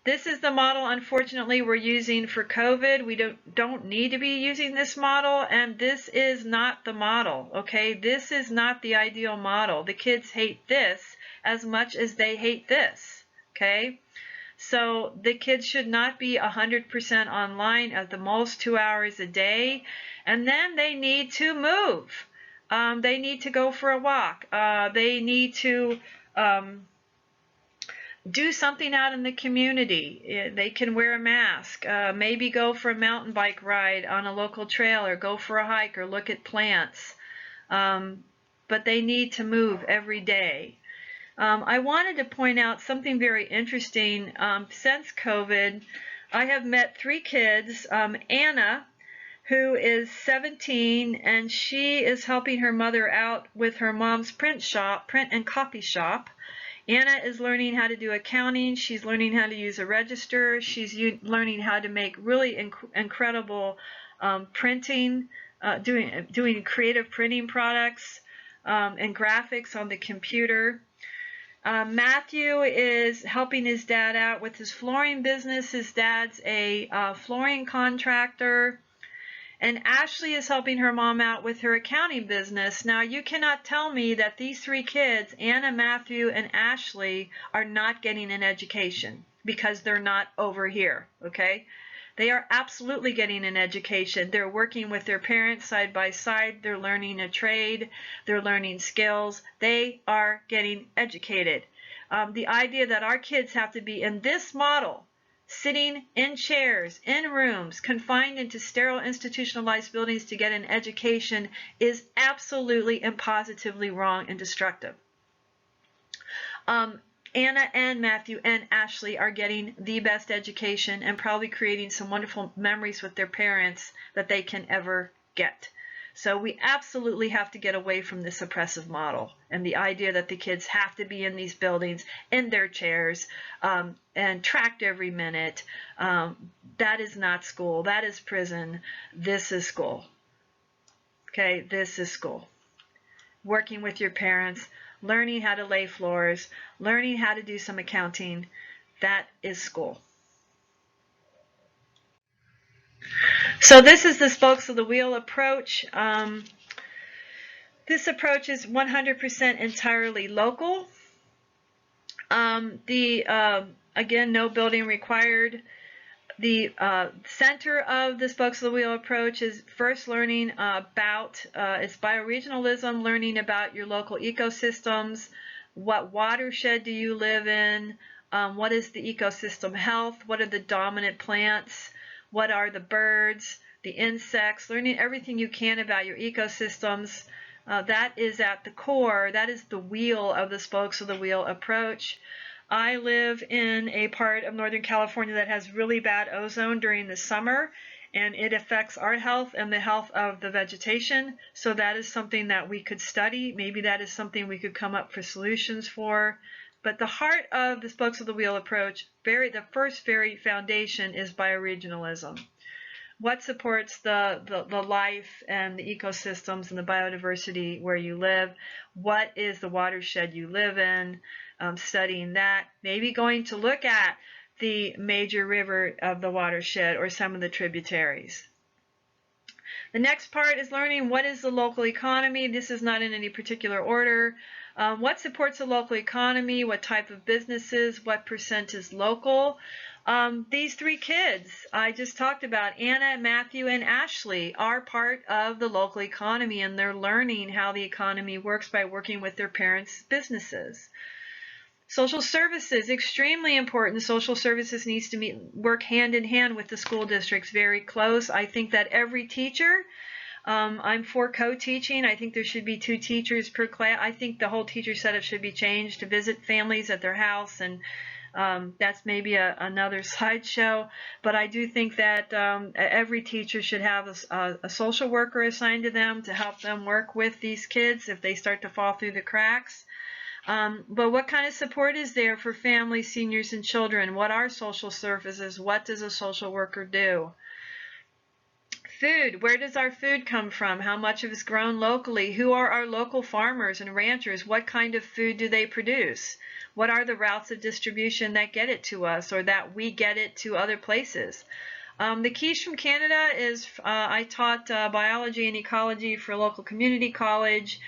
this is the model, unfortunately, we're using for COVID. We don't need to be using this model, and this is not the model, okay? This is not the ideal model. The kids hate this as much as they hate this, okay? So the kids should not be 100% online, at the most 2 hours a day. And then they need to move. They need to go for a walk. They need to do something out in the community. They can wear a mask, maybe go for a mountain bike ride on a local trail, or go for a hike, or look at plants. But they need to move every day. I wanted to point out something very interesting. Since COVID, I have met 3 kids. Anna, who is 17, and she is helping her mother out with her mom's print and copy shop. Anna is learning how to do accounting. She's learning how to use a register. She's learning how to make really incredible printing, doing creative printing products and graphics on the computer. Matthew is helping his dad out with his flooring business. His dad's a flooring contractor. And Ashley is helping her mom out with her accounting business. Now, you cannot tell me that these 3 kids, Anna, Matthew, and Ashley, are not getting an education because they're not over here, okay? They are absolutely getting an education. They're working with their parents side by side. They're learning a trade. They're learning skills. They are getting educated. The idea that our kids have to be in this model, sitting in chairs, in rooms, confined into sterile institutionalized buildings to get an education, is absolutely and positively wrong and destructive. Anna and Matthew and Ashley are getting the best education and probably creating some wonderful memories with their parents that they can ever get. So we absolutely have to get away from this oppressive model and the idea that the kids have to be in these buildings, in their chairs, and tracked every minute. That is not school. That is prison. This is school. Okay, this is school. Working with your parents, learning how to lay floors, learning how to do some accounting. That is school. So this is the spokes of the wheel approach. This approach is 100% entirely local. Again, no building required. The center of the spokes of the wheel approach is first learning about it's bioregionalism, learning about your local ecosystems. What watershed do you live in? What is the ecosystem health? What are the dominant plants? What are the birds, the insects? Learning everything you can about your ecosystems. That is at the core. That is the wheel of the spokes of the wheel approach. I live in a part of Northern California that has really bad ozone during the summer, and it affects our health and the health of the vegetation. So that is something that we could study. Maybe that is something we could come up for solutions for. But the heart of the spokes of the wheel approach, the first very foundation, is bioregionalism. What supports the life and the ecosystems and the biodiversity where you live? What is the watershed you live in? Studying that. Maybe going to look at the major river of the watershed or some of the tributaries. The next part is learning what is the local economy. This is not in any particular order. What supports the local economy? What type of businesses? What percent is local? These 3 kids I just talked about, Anna, Matthew, and Ashley, are part of the local economy, and they're learning how the economy works by working with their parents' businesses. Social services, extremely important. Social services needs to work hand in hand with the school districts, very close. I think that every teacher, I'm for co-teaching. I think there should be 2 teachers per class. I think the whole teacher setup should be changed to visit families at their house, and that's maybe another slideshow. But I do think that every teacher should have a social worker assigned to them to help them work with these kids if they start to fall through the cracks. But what kind of support is there for families, seniors, and children? What are social services? What does a social worker do? Food. Where does our food come from? How much of it is grown locally? Who are our local farmers and ranchers? What kind of food do they produce? What are the routes of distribution that get it to us, or that we get it to other places? The keys from Canada is I taught biology and ecology for a local community college,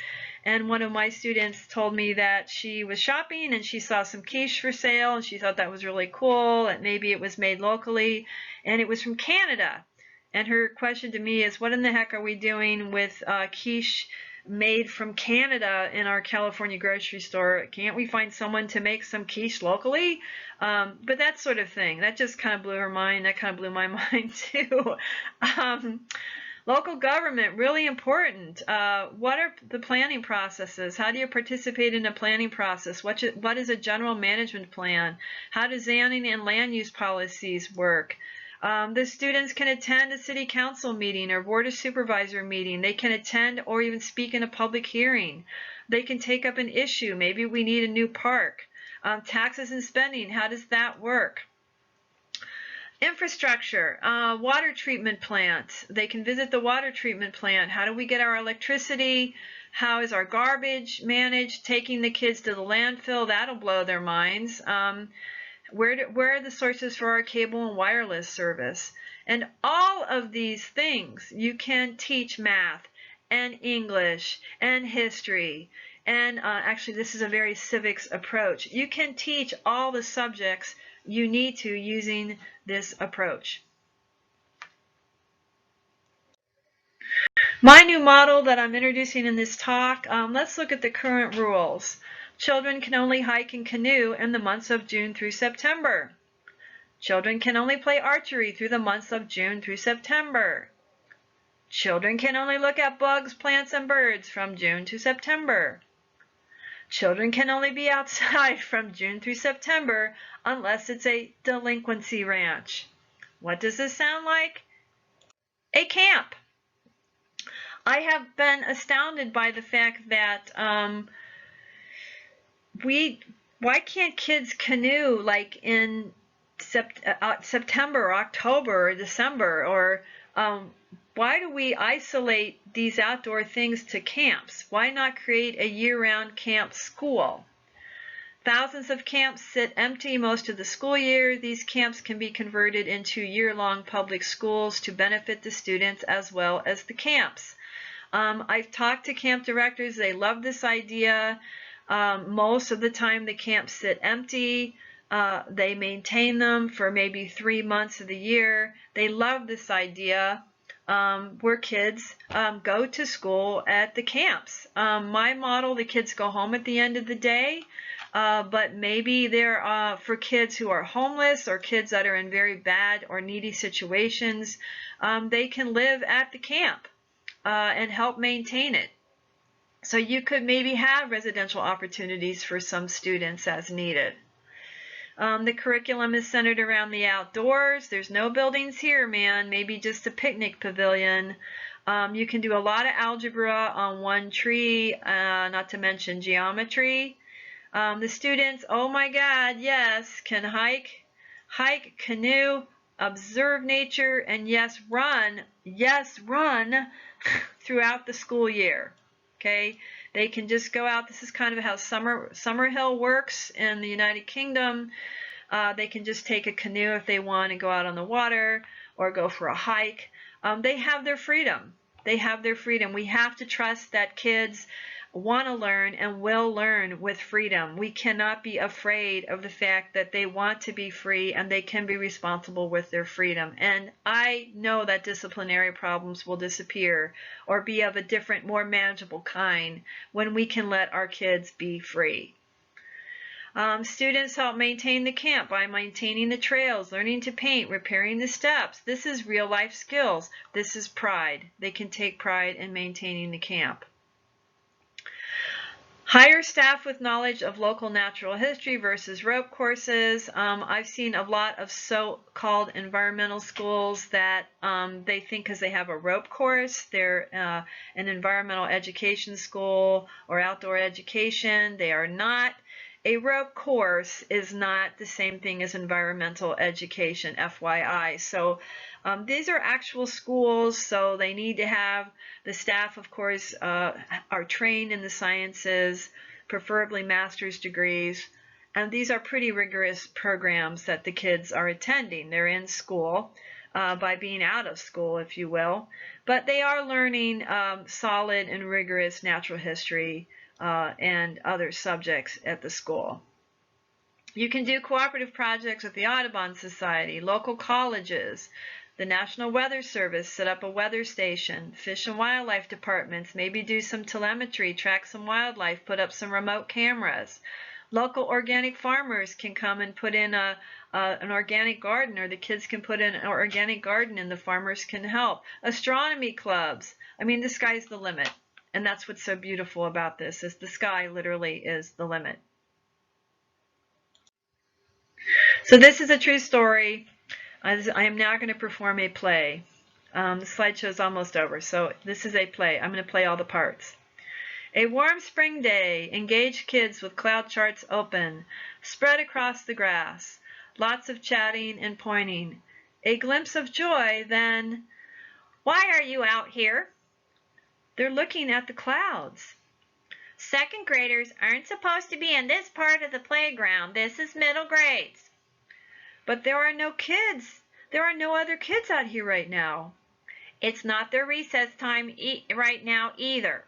And one of my students told me that she was shopping and she saw some quiche for sale and she thought that was really cool, and maybe it was made locally and it was from Canada. And her question to me is, what in the heck are we doing with quiche made from Canada in our California grocery store? Can't we find someone to make some quiche locally? But that sort of thing, that just kind of blew her mind. That kind of blew my mind too. Local government, really important. What are the planning processes? How do you participate in a planning process? What is a general management plan? How do zoning and land use policies work? The students can attend a city council meeting or board of supervisor meeting. They can attend or even speak in a public hearing. They can take up an issue. Maybe we need a new park. Taxes and spending, how does that work? Infrastructure, water treatment plant. They can visit the water treatment plant. How do we get our electricity? How is our garbage managed? Taking the kids to the landfill, that'll blow their minds. Where are the sources for our cable and wireless service? And all of these things, you can teach math and English and history. And actually, this is a very civics approach. You can teach all the subjects you need to using this approach. My new model that I'm introducing in this talk, let's look at the current rules. Children can only hike and canoe in the months of June through September. Children can only play archery through the months of June through September. Children can only look at bugs, plants, and birds from June to September. Children can only be outside from June through September unless it's a delinquency ranch. What does this sound like? A camp. I have been astounded by the fact that why can't kids canoe like in September, October, or December, or why do we isolate these outdoor things to camps? Why not create a year-round camp school? Thousands of camps sit empty most of the school year. These camps can be converted into year-long public schools to benefit the students as well as the camps. I've talked to camp directors. They love this idea. Most of the time the camps sit empty. They maintain them for maybe 3 months of the year. They love this idea where kids go to school at the camps. My model, the kids go home at the end of the day, but maybe they're for kids who are homeless or kids that are in very bad or needy situations. They can live at the camp and help maintain it. So you could maybe have residential opportunities for some students as needed. The curriculum is centered around the outdoors. There's no buildings here, man. Maybe just a picnic pavilion. You can do a lot of algebra on one tree, not to mention geometry. The students, oh my God, yes, can hike, canoe, observe nature, and yes, run throughout the school year. Okay, they can just go out. This is kind of how Summerhill works in the United Kingdom. They can just take a canoe if they want and go out on the water or go for a hike. They have their freedom. They have their freedom. We have to trust that kids want to learn and will learn with freedom. We cannot be afraid of the fact that they want to be free and they can be responsible with their freedom. And I know that disciplinary problems will disappear or be of a different, more manageable kind when we can let our kids be free. Students help maintain the camp by maintaining the trails, learning to paint, repairing the steps. This is real life skills. This is pride. They can take pride in maintaining the camp. Hire staff with knowledge of local natural history versus rope courses. I've seen a lot of so-called environmental schools that they think because they have a rope course, they're an environmental education school or outdoor education. They are not. A rope course is not the same thing as environmental education, FYI. So these are actual schools, so they need to have the staff, of course, are trained in the sciences, preferably master's degrees. And these are pretty rigorous programs that the kids are attending. They're in school. by being out of school, if you will. But they are learning solid and rigorous natural history and other subjects at the school. You can do cooperative projects with the Audubon Society, local colleges, the National Weather Service, set up a weather station, Fish and Wildlife departments, maybe do some telemetry, track some wildlife, put up some remote cameras. Local organic farmers can come and put in an organic garden, or the kids can put in an organic garden and the farmers can help. Astronomy clubs. I mean, the sky's the limit. And that's what's so beautiful about this, is the sky literally is the limit. So this is a true story. I am now going to perform a play. The slideshow is almost over, so this is a play. I'm going to play all the parts. A warm spring day, engaged kids with cloud charts open, spread across the grass. Lots of chatting and pointing. A glimpse of joy, then, "Why are you out here?" "They're looking at the clouds." "Second graders aren't supposed to be in this part of the playground. This is middle grades." "But there are no kids. There are no other kids out here right now." "It's not their recess time right now either."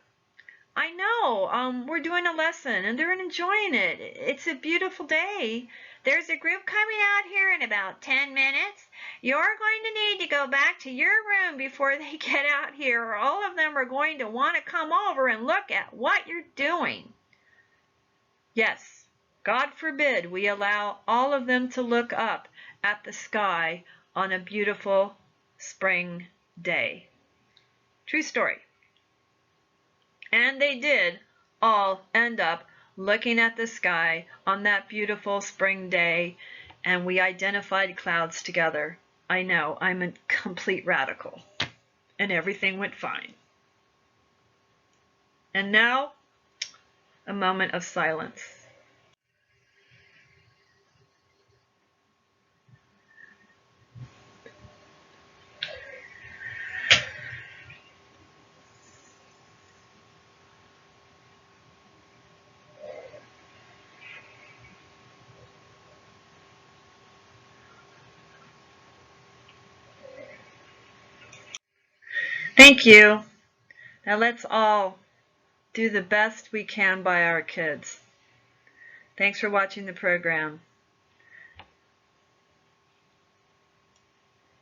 "I know. We're doing a lesson and they're enjoying it. It's a beautiful day." "There's a group coming out here in about 10 minutes. You're going to need to go back to your room before they get out here, or all of them are going to want to come over and look at what you're doing." Yes, God forbid we allow all of them to look up at the sky on a beautiful spring day. True story. And they did all end up looking at the sky on that beautiful spring day, and we identified clouds together. I know, I'm a complete radical. And everything went fine. And now, a moment of silence. Thank you. Now let's all do the best we can by our kids. Thanks for watching the program.